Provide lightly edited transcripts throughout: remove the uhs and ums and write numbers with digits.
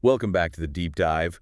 Welcome back to the deep dive.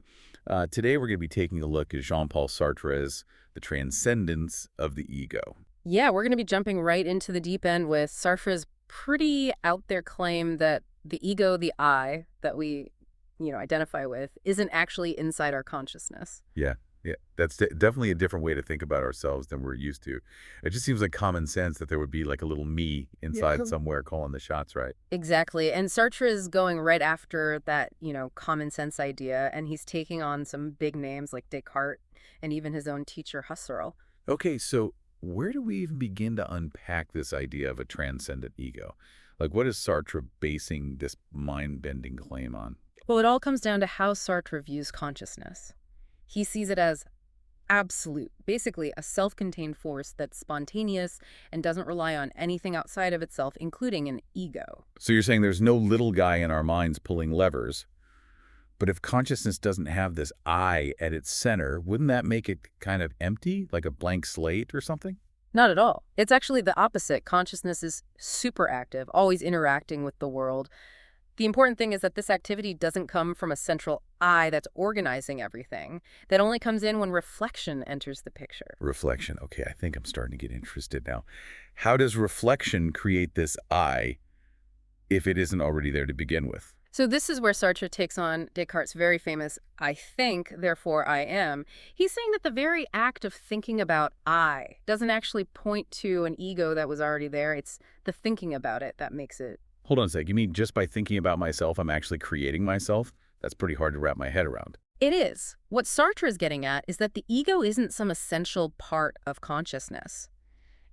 Today we're going to be taking a look at Jean-Paul Sartre's The Transcendence of the Ego. Yeah, we're going to be jumping right into the deep end with Sartre's pretty out there claim that the ego, the I that we, identify with, isn't actually inside our consciousness. Yeah, yeah, that's definitely a different way to think about ourselves than we're used to. It just seems like common sense that there would be like a little me inside somewhere calling the shots, right? Exactly. And Sartre is going right after that, common sense idea, and he's taking on some big names like Descartes and even his own teacher Husserl. Okay, so where do we even begin to unpack this idea of a transcendent ego? Like, what is Sartre basing this mind-bending claim on? Well, it all comes down to how Sartre views consciousness. He sees it as absolute, basically a self-contained force that's spontaneous and doesn't rely on anything outside of itself, including an ego. So you're saying there's no little guy in our minds pulling levers, but if consciousness doesn't have this I at its center, wouldn't that make it kind of empty, like a blank slate or something? Not at all. It's actually the opposite. Consciousness is super active, always interacting with the world. The important thing is that this activity doesn't come from a central I that's organizing everything. That only comes in when reflection enters the picture. Reflection. Okay, I think I'm starting to get interested now. How does reflection create this I if it isn't already there to begin with? So this is where Sartre takes on Descartes' very famous "I think, therefore I am." He's saying that the very act of thinking about I doesn't actually point to an ego that was already there. It's the thinking about it that makes it. Hold on a sec. You mean just by thinking about myself, I'm actually creating myself? That's pretty hard to wrap my head around. It is. What Sartre is getting at is that the ego isn't some essential part of consciousness.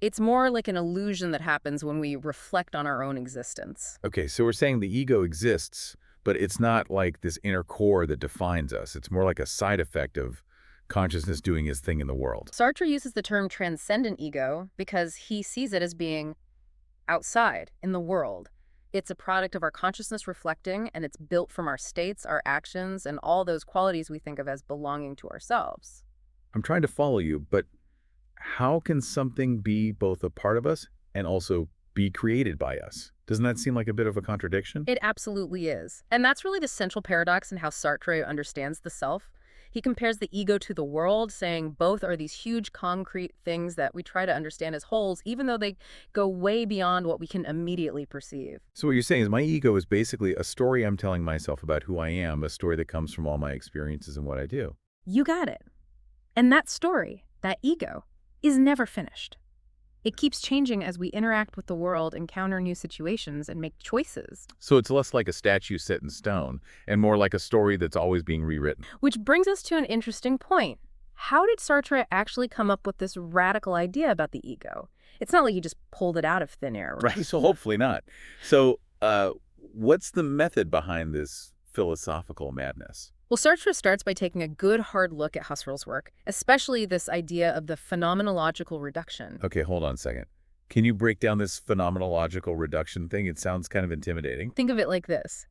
It's more like an illusion that happens when we reflect on our own existence. Okay, so we're saying the ego exists, but it's not like this inner core that defines us. It's more like a side effect of consciousness doing its thing in the world. Sartre uses the term transcendent ego because he sees it as being outside, in the world. It's a product of our consciousness reflecting, and it's built from our states, our actions, and all those qualities we think of as belonging to ourselves. I'm trying to follow you, but how can something be both a part of us and also be created by us? Doesn't that seem like a bit of a contradiction? It absolutely is. And that's really the central paradox in how Sartre understands the self. He compares the ego to the world, saying both are these huge concrete things that we try to understand as wholes, even though they go way beyond what we can immediately perceive. So what you're saying is my ego is basically a story I'm telling myself about who I am, a story that comes from all my experiences and what I do. You got it. And that story, that ego, is never finished. It keeps changing as we interact with the world, encounter new situations, and make choices. So it's less like a statue set in stone and more like a story that's always being rewritten. Which brings us to an interesting point. How did Sartre actually come up with this radical idea about the ego? It's not like he just pulled it out of thin air. Right, so hopefully not. So what's the method behind this philosophical madness? Well, Sartre starts by taking a good hard look at Husserl's work, especially this idea of the phenomenological reduction. Okay, hold on a second. Can you break down this phenomenological reduction thing? It sounds kind of intimidating. Think of it like this.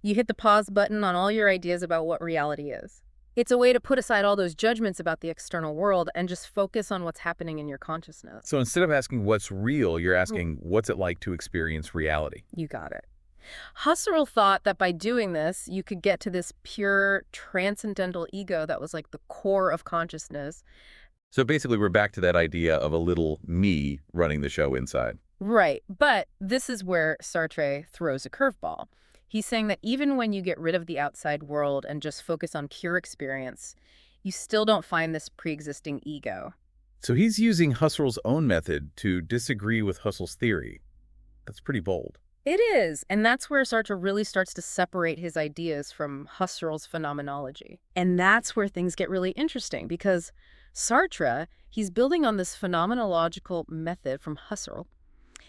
You hit the pause button on all your ideas about what reality is. It's a way to put aside all those judgments about the external world and just focus on what's happening in your consciousness. So instead of asking what's real, you're asking what's it like to experience reality? You got it. Husserl thought that by doing this, you could get to this pure transcendental ego that was like the core of consciousness. So basically we're back to that idea of a little me running the show inside. Right, but this is where Sartre throws a curveball. He's saying that even when you get rid of the outside world and just focus on pure experience, you still don't find this pre-existing ego. So he's using Husserl's own method to disagree with Husserl's theory. That's pretty bold. It is, and that's where Sartre really starts to separate his ideas from Husserl's phenomenology. And that's where things get really interesting, because Sartre, he's building on this phenomenological method from Husserl,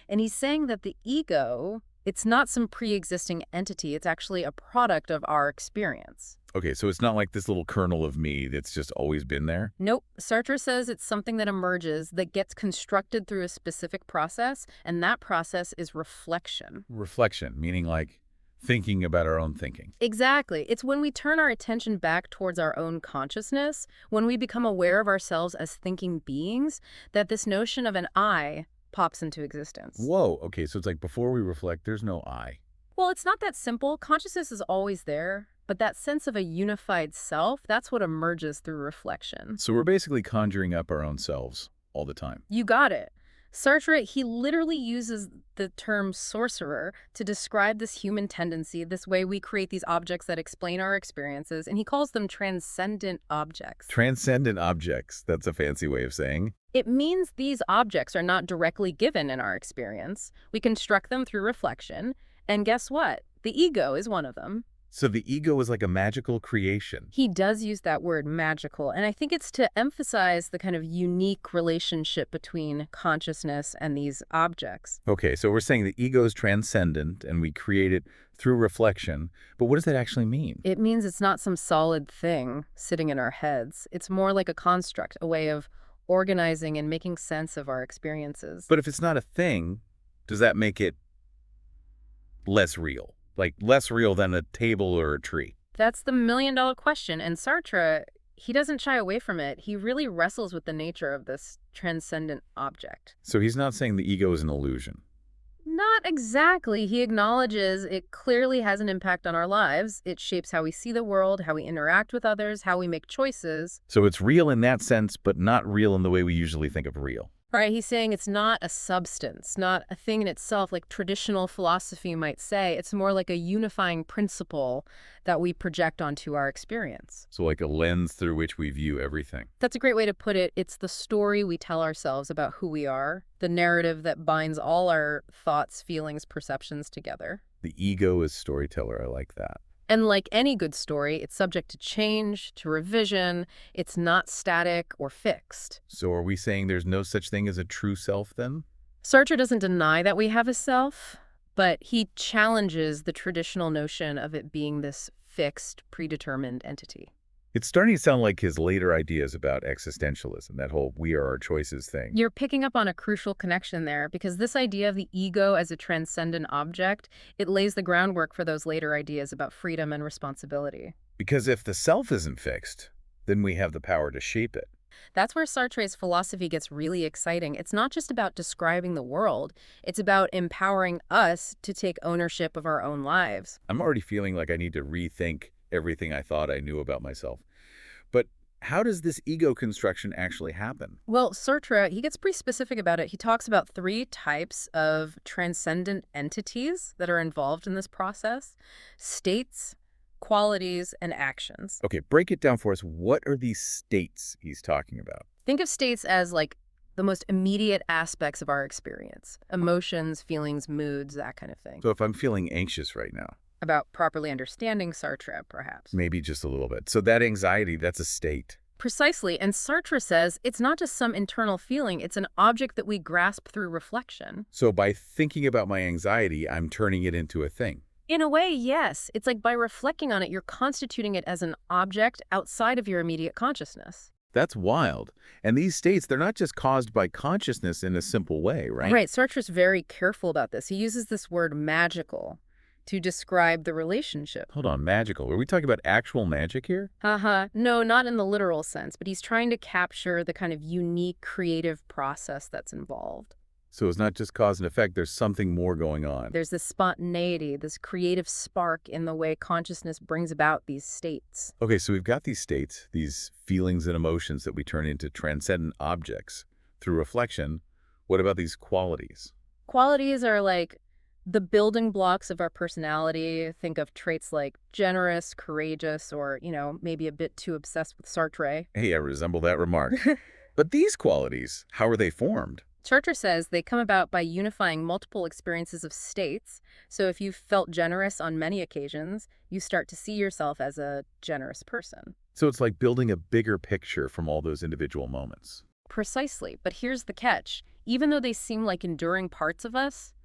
and he's saying that the ego, it's not some pre-existing entity, it's actually a product of our experience. Okay, so it's not like this little kernel of me that's just always been there? Nope. Sartre says it's something that emerges, that gets constructed through a specific process, and that process is reflection. Reflection, meaning like thinking about our own thinking. Exactly. It's when we turn our attention back towards our own consciousness, when we become aware of ourselves as thinking beings, that this notion of an I pops into existence. Whoa, okay, so it's like before we reflect, there's no I. Well, it's not that simple. Consciousness is always there, But that sense of a unified self, that's what emerges through reflection. So we're basically conjuring up our own selves all the time. You got it. Sartre, he literally uses the term sorcerer to describe this human tendency, this way we create these objects that explain our experiences, and he calls them transcendent objects. Transcendent objects, that's a fancy way of saying. It means these objects are not directly given in our experience. We construct them through reflection, and guess what? The ego is one of them. So the ego is like a magical creation. He does use that word magical, and I think it's to emphasize the kind of unique relationship between consciousness and these objects. Okay, so we're saying the ego is transcendent and we create it through reflection, but what does that actually mean? It means it's not some solid thing sitting in our heads. It's more like a construct, a way of organizing and making sense of our experiences. But if it's not a thing, does that make it less real? Like less real than a table or a tree? That's the million-dollar question, and Sartre, he doesn't shy away from it. He really wrestles with the nature of this transcendent object. So he's not saying the ego is an illusion. Not exactly. He acknowledges it clearly has an impact on our lives. It shapes how we see the world, how we interact with others, how we make choices. So it's real in that sense, but not real in the way we usually think of real. Right, he's saying it's not a substance, not a thing in itself like traditional philosophy might say. It's more like a unifying principle that we project onto our experience. So like a lens through which we view everything. That's a great way to put it. It's the story we tell ourselves about who we are, the narrative that binds all our thoughts, feelings, perceptions together. The ego is storyteller. I like that. And like any good story, it's subject to change, to revision. It's not static or fixed. So are we saying there's no such thing as a true self then? Sartre doesn't deny that we have a self, but he challenges the traditional notion of it being this fixed, predetermined entity. It's starting to sound like his later ideas about existentialism, that whole we are our choices thing. You're picking up on a crucial connection there, because this idea of the ego as a transcendent object, it lays the groundwork for those later ideas about freedom and responsibility. Because if the self isn't fixed, then we have the power to shape it. That's where Sartre's philosophy gets really exciting. It's not just about describing the world. It's about empowering us to take ownership of our own lives. I'm already feeling like I need to rethink everything I thought I knew about myself. But how does this ego construction actually happen? Well, Sartre, he gets pretty specific about it. He talks about 3 types of transcendent entities that are involved in this process: states, qualities, and actions. Okay, break it down for us. What are these states he's talking about? Think of states as like the most immediate aspects of our experience: emotions, feelings, moods, that kind of thing. So if I'm feeling anxious right now, About properly understanding Sartre, perhaps. maybe just a little bit. So that anxiety, that's a state. Precisely, and Sartre says it's not just some internal feeling, it's an object that we grasp through reflection. So by thinking about my anxiety, I'm turning it into a thing. In a way, yes. It's like by reflecting on it, you're constituting it as an object outside of your immediate consciousness. That's wild. And these states, they're not just caused by consciousness in a simple way, right? Right, Sartre's very careful about this. He uses this word magical to describe the relationship. Hold on, magical. Are we talking about actual magic here? No, not in the literal sense, but he's trying to capture the kind of unique creative process that's involved. So it's not just cause and effect, there's something more going on. There's this spontaneity, this creative spark in the way consciousness brings about these states. Okay, so we've got these states, these feelings and emotions that we turn into transcendent objects through reflection. What about these qualities? Qualities are like the building blocks of our personality. Think of traits like generous, courageous, or, maybe a bit too obsessed with Sartre. Hey, I resemble that remark. But these qualities, how are they formed? Sartre says they come about by unifying multiple experiences of states. So if you've felt generous on many occasions, you start to see yourself as a generous person. So it's like building a bigger picture from all those individual moments. Precisely. But here's the catch. Even though they seem like enduring parts of us,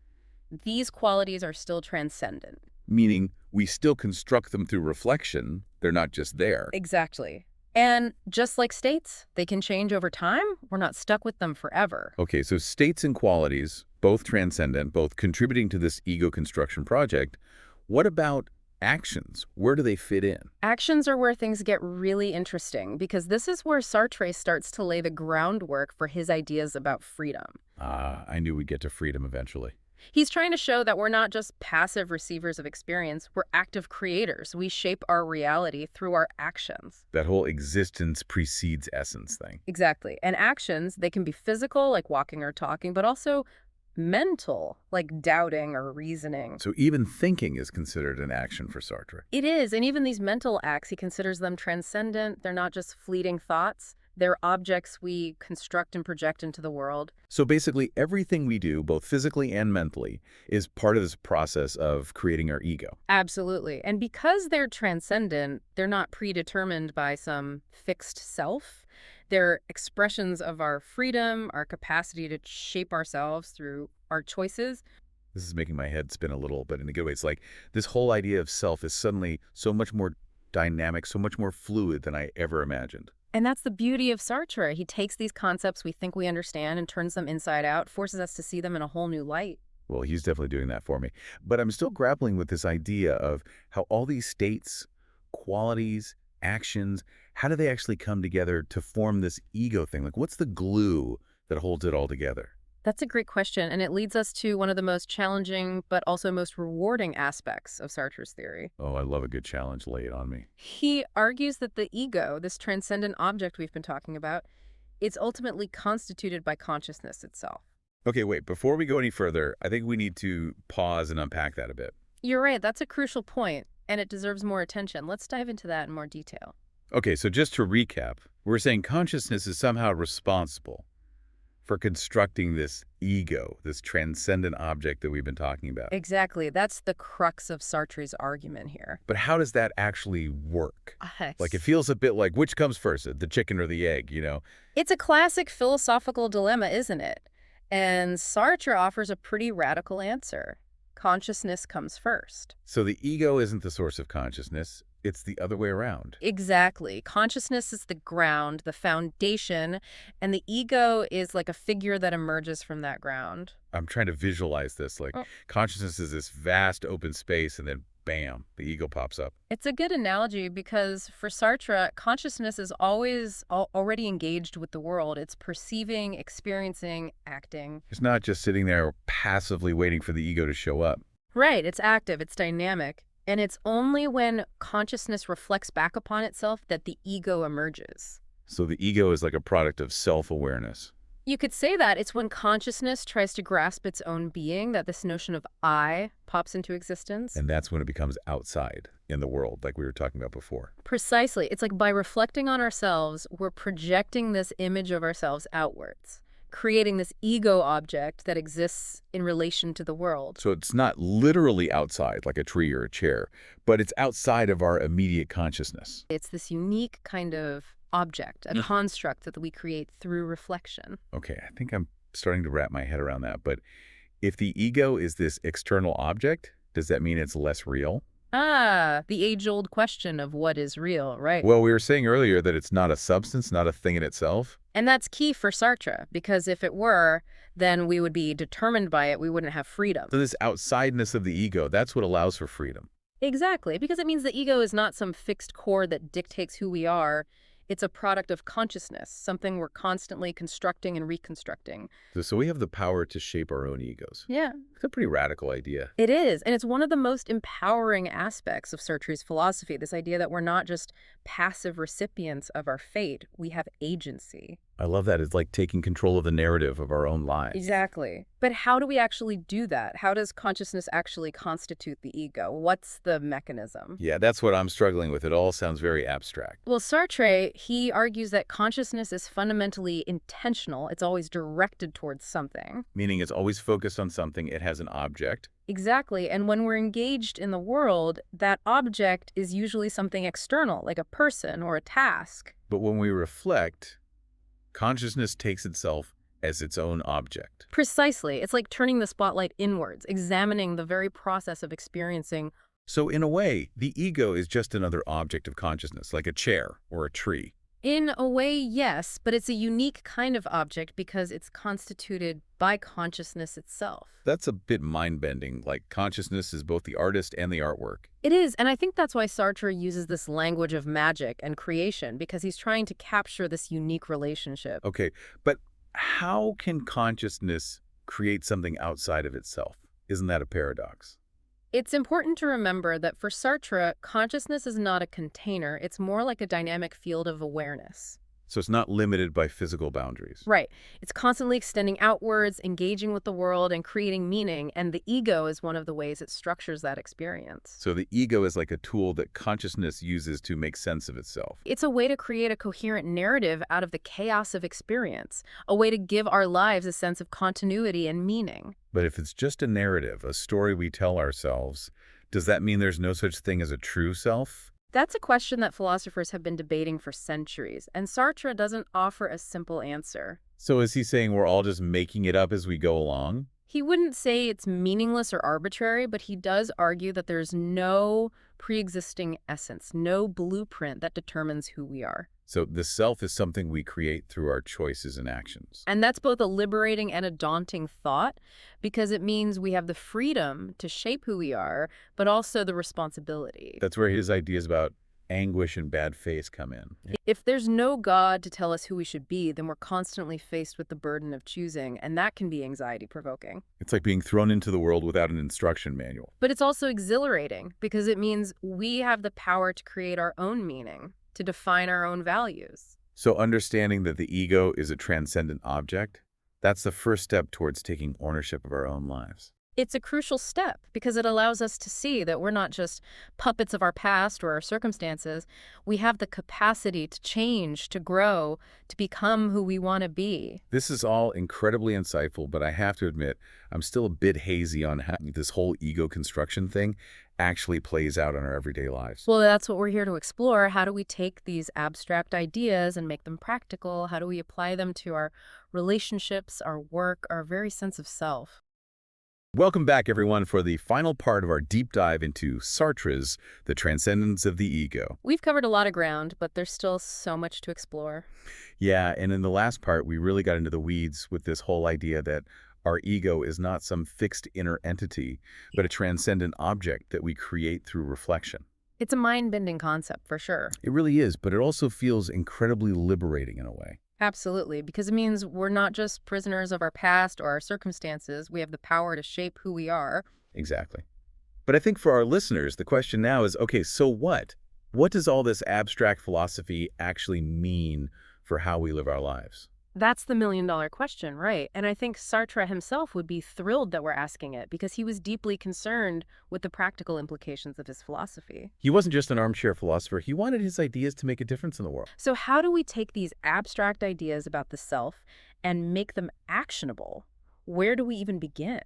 these qualities are still transcendent. Meaning we still construct them through reflection. They're not just there. Exactly. And just like states, they can change over time. We're not stuck with them forever. Okay, so states and qualities, both transcendent, both contributing to this ego construction project. What about actions? Where do they fit in? Actions are where things get really interesting, because this is where Sartre starts to lay the groundwork for his ideas about freedom. I knew we'd get to freedom eventually. He's trying to show that we're not just passive receivers of experience, we're active creators. We shape our reality through our actions. That whole existence precedes essence thing. Exactly. And actions, they can be physical, like walking or talking, but also mental, like doubting or reasoning. So even thinking is considered an action for Sartre. It is, and even these mental acts, he considers them transcendent. They're not just fleeting thoughts. They're objects we construct and project into the world. So basically everything we do, both physically and mentally, is part of this process of creating our ego. Absolutely. And because they're transcendent, they're not predetermined by some fixed self. They're expressions of our freedom, our capacity to shape ourselves through our choices. This is making my head spin a little, but in a good way. It's like this whole idea of self is suddenly so much more dynamic, so much more fluid than I ever imagined. And that's the beauty of Sartre. He takes these concepts we think we understand and turns them inside out, forces us to see them in a whole new light. Well, he's definitely doing that for me. But I'm still grappling with this idea of how all these states, qualities, actions, how do they actually come together to form this ego thing? Like, what's the glue that holds it all together? That's a great question, and it leads us to one of the most challenging but also most rewarding aspects of Sartre's theory. Oh, I love a good challenge. Lay it on me. He argues that the ego, this transcendent object we've been talking about, it's ultimately constituted by consciousness itself. Okay, wait. Before we go any further, I think we need to pause and unpack that a bit. You're right, that's a crucial point, and it deserves more attention. Let's dive into that in more detail. Okay, so just to recap, we're saying consciousness is somehow responsible for constructing this ego, this transcendent object that we've been talking about. Exactly. That's the crux of Sartre's argument here. But how does that actually work? Like, it feels a bit like, which comes first, the chicken or the egg, you know? It's a classic philosophical dilemma, isn't it? And Sartre offers a pretty radical answer. Consciousness comes first. So the ego isn't the source of consciousness, it's the other way around. Exactly. Consciousness is the ground, the foundation, and the ego is like a figure that emerges from that ground. I'm trying to visualize this, like consciousness is this vast open space and then bam, the ego pops up. It's a good analogy because for Sartre, consciousness is always already engaged with the world. It's perceiving, experiencing, acting. It's not just sitting there passively waiting for the ego to show up. Right. It's active. It's dynamic. And it's only when consciousness reflects back upon itself that the ego emerges. So the ego is like a product of self-awareness. You could say that it's when consciousness tries to grasp its own being that this notion of I pops into existence. And that's when it becomes outside in the world, like we were talking about before. Precisely. It's like by reflecting on ourselves, we're projecting this image of ourselves outwards, creating this ego object that exists in relation to the world. So it's not literally outside, like a tree or a chair, but it's outside of our immediate consciousness. It's this unique kind of object, a construct that we create through reflection. Okay, I think I'm starting to wrap my head around that. But if the ego is this external object, does that mean it's less real? Ah, the age-old question of what is real, right? Well, we were saying earlier that it's not a substance, not a thing in itself. And that's key for Sartre, because if it were, then we would be determined by it. We wouldn't have freedom. So this outsideness of the ego, that's what allows for freedom. Exactly, because it means the ego is not some fixed core that dictates who we are. It's a product of consciousness, something we're constantly constructing and reconstructing. So we have the power to shape our own egos. Yeah. It's a pretty radical idea. It is, and it's one of the most empowering aspects of Sartre's philosophy, this idea that we're not just passive recipients of our fate, we have agency. I love that. It's like taking control of the narrative of our own lives. Exactly. But how do we actually do that? How does consciousness actually constitute the ego? What's the mechanism? Yeah, that's what I'm struggling with. It all sounds very abstract. Well, Sartre, he argues that consciousness is fundamentally intentional. It's always directed towards something. Meaning it's always focused on something. It has an object. Exactly. And when we're engaged in the world, that object is usually something external, like a person or a task. But when we reflect, consciousness takes itself as its own object. Precisely. It's like turning the spotlight inwards, examining the very process of experiencing. So in a way, the ego is just another object of consciousness, like a chair or a tree. In a way, yes, but it's a unique kind of object because it's constituted by consciousness itself. That's a bit mind-bending, like consciousness is both the artist and the artwork. It is, and I think that's why Sartre uses this language of magic and creation, because he's trying to capture this unique relationship. Okay, but how can consciousness create something outside of itself? Isn't that a paradox? It's important to remember that for Sartre, consciousness is not a container, it's more like a dynamic field of awareness. So it's not limited by physical boundaries. Right. It's constantly extending outwards, engaging with the world, and creating meaning, and the ego is one of the ways it structures that experience. So the ego is like a tool that consciousness uses to make sense of itself. It's a way to create a coherent narrative out of the chaos of experience, a way to give our lives a sense of continuity and meaning. But if it's just a narrative, a story we tell ourselves, does that mean there's no such thing as a true self? That's a question that philosophers have been debating for centuries, and Sartre doesn't offer a simple answer. So is he saying we're all just making it up as we go along? He wouldn't say it's meaningless or arbitrary, but he does argue that there's no pre-existing essence, no blueprint that determines who we are. So the self is something we create through our choices and actions. And that's both a liberating and a daunting thought, because it means we have the freedom to shape who we are, but also the responsibility. That's where his ideas about anguish and bad faith come in. If there's no God to tell us who we should be, then we're constantly faced with the burden of choosing, and that can be anxiety-provoking. It's like being thrown into the world without an instruction manual. But it's also exhilarating, because it means we have the power to create our own meaning, to define our own values. So understanding that the ego is a transcendent object, that's the first step towards taking ownership of our own lives. It's a crucial step because it allows us to see that we're not just puppets of our past or our circumstances. We have the capacity to change, to grow, to become who we want to be. This is all incredibly insightful, but I have to admit, I'm still a bit hazy on how this whole ego construction thing actually plays out in our everyday lives. Well, that's what we're here to explore. How do we take these abstract ideas and make them practical? How do we apply them to our relationships, our work, our very sense of self? Welcome back, everyone, for the final part of our deep dive into Sartre's The Transcendence of the Ego. We've covered a lot of ground, but there's still so much to explore. Yeah, and in the last part, we really got into the weeds with this whole idea that our ego is not some fixed inner entity, but a transcendent object that we create through reflection. It's a mind-bending concept, for sure. It really is, but it also feels incredibly liberating in a way. Absolutely, because it means we're not just prisoners of our past or our circumstances. We have the power to shape who we are. Exactly. But I think for our listeners, the question now is, okay, so what? What does all this abstract philosophy actually mean for how we live our lives? That's the million-dollar question, right? And I think Sartre himself would be thrilled that we're asking it because he was deeply concerned with the practical implications of his philosophy. He wasn't just an armchair philosopher. He wanted his ideas to make a difference in the world. So how do we take these abstract ideas about the self and make them actionable? Where do we even begin?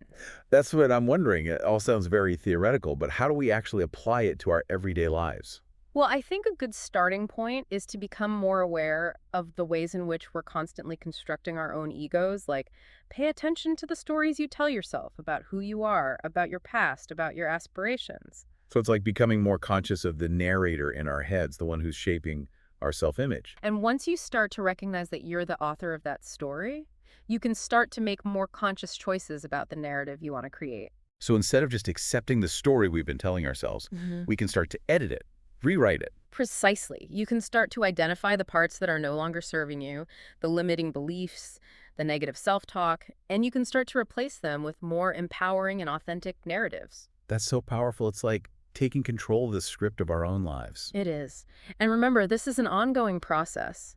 That's what I'm wondering. It all sounds very theoretical, but how do we actually apply it to our everyday lives? Well, I think a good starting point is to become more aware of the ways in which we're constantly constructing our own egos. Like, pay attention to the stories you tell yourself about who you are, about your past, about your aspirations. So it's like becoming more conscious of the narrator in our heads, the one who's shaping our self-image. And once you start to recognize that you're the author of that story, you can start to make more conscious choices about the narrative you want to create. So instead of just accepting the story we've been telling ourselves, we can start to edit it, rewrite it. Precisely. You can start to identify the parts that are no longer serving you, the limiting beliefs, the negative self-talk, and you can start to replace them with more empowering and authentic narratives. That's so powerful. It's like taking control of the script of our own lives. It is. And remember, this is an ongoing process.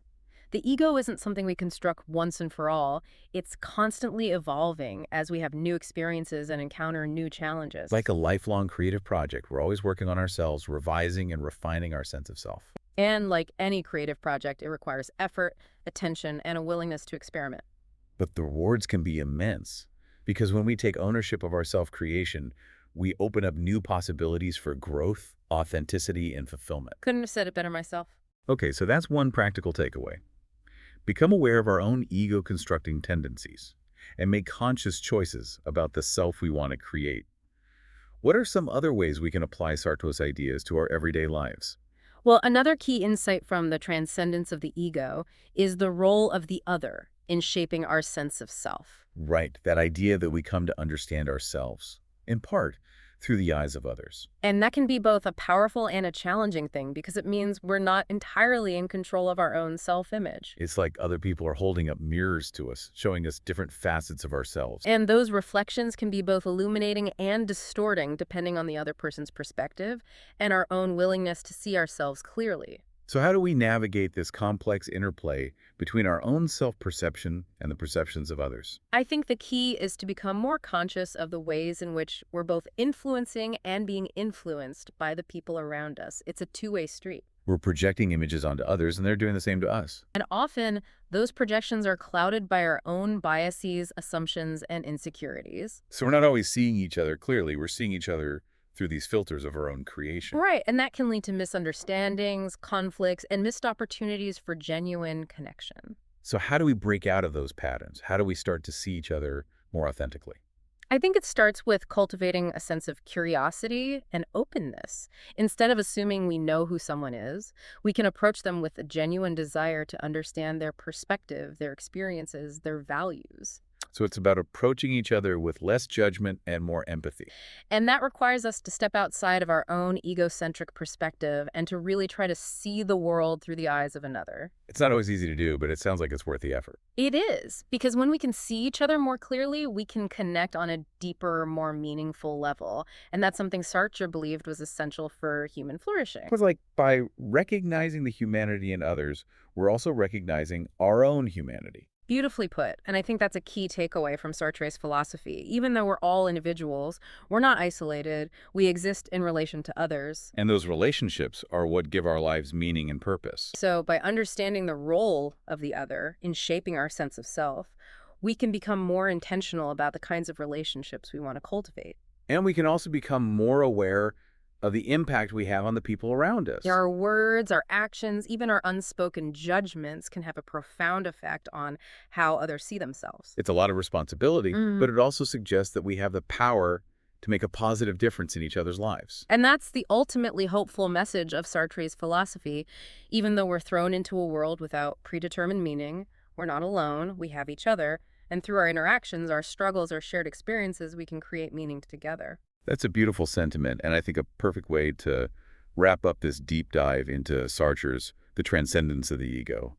The ego isn't something we construct once and for all. It's constantly evolving as we have new experiences and encounter new challenges. Like a lifelong creative project. We're always working on ourselves, revising and refining our sense of self. And like any creative project, it requires effort, attention, and a willingness to experiment. But the rewards can be immense because when we take ownership of our self-creation, we open up new possibilities for growth, authenticity, and fulfillment. Couldn't have said it better myself. Okay, so that's one practical takeaway. Become aware of our own ego-constructing tendencies and make conscious choices about the self we want to create. What are some other ways we can apply Sartre's ideas to our everyday lives? Well, another key insight from The Transcendence of the Ego is the role of the other in shaping our sense of self. Right, that idea that we come to understand ourselves, in part, through the eyes of others. And that can be both a powerful and a challenging thing because it means we're not entirely in control of our own self-image. It's like other people are holding up mirrors to us, showing us different facets of ourselves. And those reflections can be both illuminating and distorting depending on the other person's perspective and our own willingness to see ourselves clearly. So how do we navigate this complex interplay between our own self-perception and the perceptions of others? I think the key is to become more conscious of the ways in which we're both influencing and being influenced by the people around us. It's a two-way street. We're projecting images onto others, and they're doing the same to us. And often, those projections are clouded by our own biases, assumptions, and insecurities. So we're not always seeing each other clearly. We're seeing each other through these filters of our own creation. Right, and that can lead to misunderstandings, conflicts, and missed opportunities for genuine connection. So how do we break out of those patterns? How do we start to see each other more authentically? I think it starts with cultivating a sense of curiosity and openness. Instead of assuming we know who someone is, we can approach them with a genuine desire to understand their perspective, their experiences, their values. So it's about approaching each other with less judgment and more empathy. And that requires us to step outside of our own egocentric perspective and to really try to see the world through the eyes of another. It's not always easy to do, but it sounds like it's worth the effort. It is, because when we can see each other more clearly, we can connect on a deeper, more meaningful level. And that's something Sartre believed was essential for human flourishing. It was like by recognizing the humanity in others, we're also recognizing our own humanity. Beautifully put. And I think that's a key takeaway from Sartre's philosophy. Even though we're all individuals, we're not isolated. We exist in relation to others. And those relationships are what give our lives meaning and purpose. So by understanding the role of the other in shaping our sense of self, we can become more intentional about the kinds of relationships we want to cultivate. And we can also become more aware of the impact we have on the people around us. Our words, our actions, even our unspoken judgments can have a profound effect on how others see themselves. It's a lot of responsibility, Mm. but it also suggests that we have the power to make a positive difference in each other's lives. And that's the ultimately hopeful message of Sartre's philosophy. Even though we're thrown into a world without predetermined meaning, we're not alone, we have each other, and through our interactions, our struggles, our shared experiences, we can create meaning together. That's a beautiful sentiment, and I think a perfect way to wrap up this deep dive into Sartre's The Transcendence of the Ego.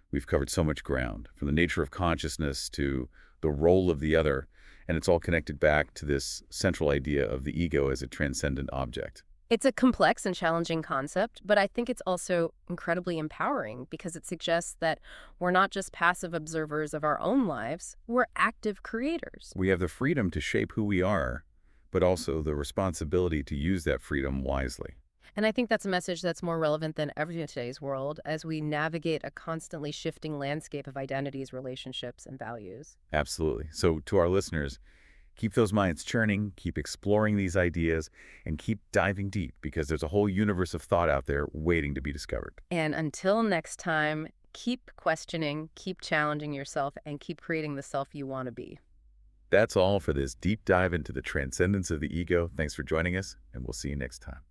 We've covered so much ground, from the nature of consciousness to the role of the other, and it's all connected back to this central idea of the ego as a transcendent object. It's a complex and challenging concept, but I think it's also incredibly empowering because it suggests that we're not just passive observers of our own lives, we're active creators. We have the freedom to shape who we are, but also the responsibility to use that freedom wisely. And I think that's a message that's more relevant than ever in today's world as we navigate a constantly shifting landscape of identities, relationships, and values. Absolutely. So to our listeners, keep those minds churning, keep exploring these ideas, and keep diving deep because there's a whole universe of thought out there waiting to be discovered. And until next time, keep questioning, keep challenging yourself, and keep creating the self you want to be. That's all for this deep dive into the transcendence of the ego. Thanks for joining us, and we'll see you next time.